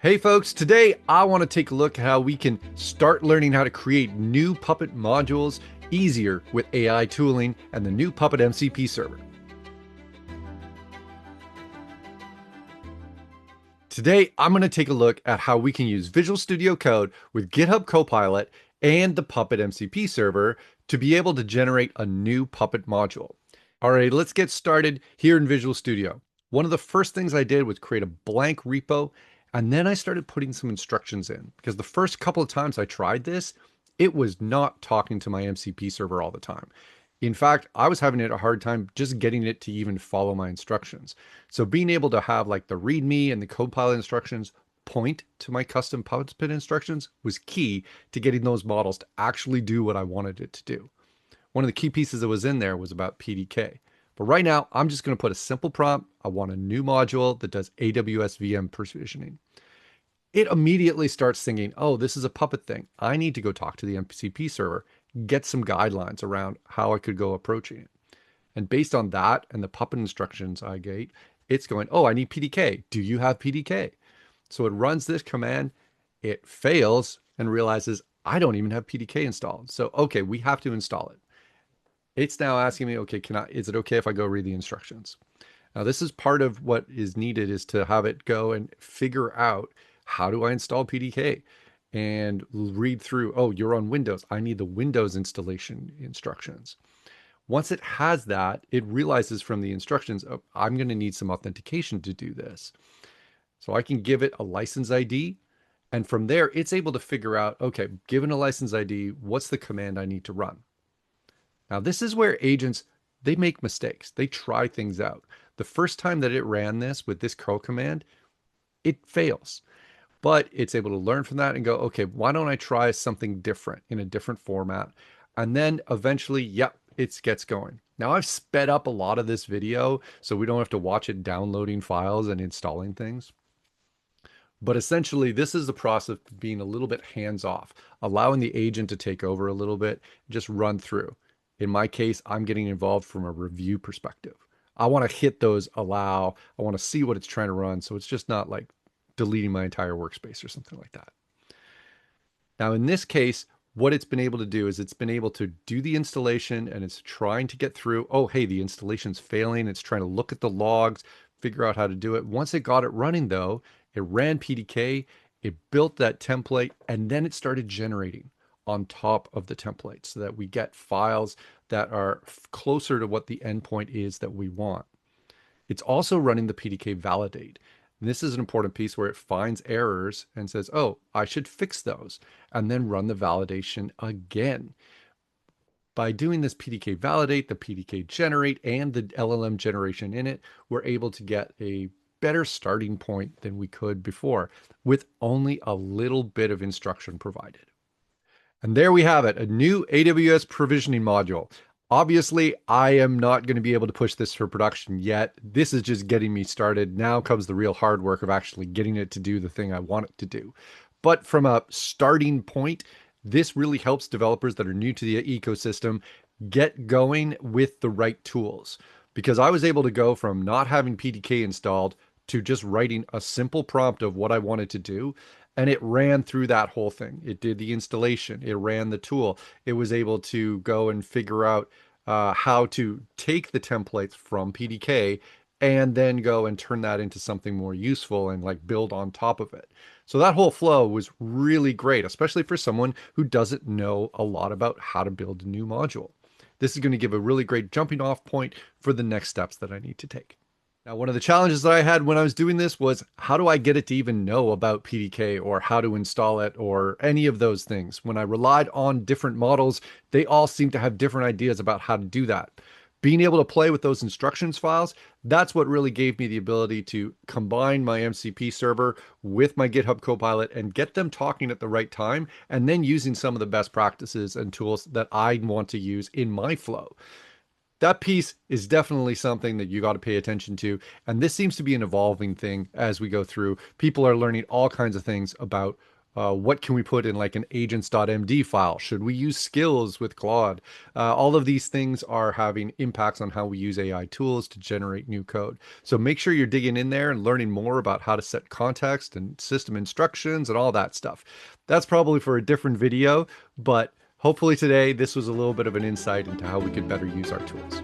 Hey folks, today I want to take a look at how we can start learning how to create new Puppet modules easier with AI tooling and the new Puppet MCP server. Today I'm going to take a look at how we can use Visual Studio Code with GitHub Copilot and the Puppet MCP server to be able to generate a new Puppet module. All right, let's get started here in Visual Studio. One of the first things I did was create a blank repo, and then I started putting some instructions in because the first couple of times I tried this, it was not talking to my MCP server all the time. In fact, I was having a hard time just getting it to even follow my instructions. So being able to have like the README and the Copilot instructions point to my custom Puppet instructions was key to getting those models to actually do what I wanted it to do. One of the key pieces that was in there was about PDK. But right now, I'm just going to put a simple prompt. I want a new module that does AWS VM provisioning. It immediately starts thinking, oh, this is a Puppet thing. I need to go talk to the MCP server, get some guidelines around how I could go approaching it. And based on that and the Puppet instructions I gave, it's going, oh, I need PDK. Do you have PDK? So it runs this command, it fails and realizes I don't even have PDK installed. So, okay, we have to install it. It's now asking me, okay, is it okay if I go read the instructions? Now, this is part of what is needed is to have it go and figure out how do I install PDK and read through, oh, you're on Windows. I need the Windows installation instructions. Once it has that, it realizes from the instructions, oh, I'm going to need some authentication to do this. So I can give it a license ID. And from there, it's able to figure out, okay, given a license ID, what's the command I need to run? Now, this is where agents, they make mistakes. They try things out. The first time that it ran this with this curl command, it fails. But it's able to learn from that and go, okay, why don't I try something different in a different format? And then eventually, yep, it gets going. Now I've sped up a lot of this video so we don't have to watch it downloading files and installing things. But essentially, this is the process of being a little bit hands off, allowing the agent to take over a little bit, just run through. In my case, I'm getting involved from a review perspective. I want to hit those allow. I want to see what it's trying to run. So it's just not like deleting my entire workspace or something like that. Now, in this case, what it's been able to do is it's been able to do the installation and it's trying to get through. Oh, hey, the installation's failing. It's trying to look at the logs, figure out how to do it. Once it got it running, though, it ran PDK, it built that template, and then it started generating on top of the template so that we get files that are closer to what the endpoint is that we want. It's also running the PDK validate. And this is an important piece where it finds errors and says, oh, I should fix those, and then run the validation again. By doing this PDK validate, the PDK generate, and the LLM generation in it, we're able to get a better starting point than we could before with only a little bit of instruction provided. And there we have it, a new AWS provisioning module. Obviously, I am not going to be able to push this for production yet. This is just getting me started. Now comes the real hard work of actually getting it to do the thing I want it to do. But from a starting point, this really helps developers that are new to the ecosystem get going with the right tools. Because I was able to go from not having PDK installed to just writing a simple prompt of what I wanted to do. And it ran through that whole thing. It did the installation. It ran the tool. It was able to go and figure out how to take the templates from PDK and then go and turn that into something more useful and like build on top of it. So that whole flow was really great, especially for someone who doesn't know a lot about how to build a new module. This is going to give a really great jumping off point for the next steps that I need to take. Now, one of the challenges that I had when I was doing this was how do I get it to even know about PDK or how to install it or any of those things? When I relied on different models, they all seemed to have different ideas about how to do that. Being able to play with those instructions files, that's what really gave me the ability to combine my MCP server with my GitHub Copilot and get them talking at the right time, and then using some of the best practices and tools that I want to use in my flow. That piece is definitely something that you got to pay attention to. And this seems to be an evolving thing as we go through. People are learning all kinds of things about What can we put in like an agents.md file? Should we use skills with Claude? All of these things are having impacts on how we use AI tools to generate new code. So make sure you're digging in there and learning more about how to set context and system instructions and all that stuff. That's probably for a different video, but hopefully today this was a little bit of an insight into how we could better use our tools.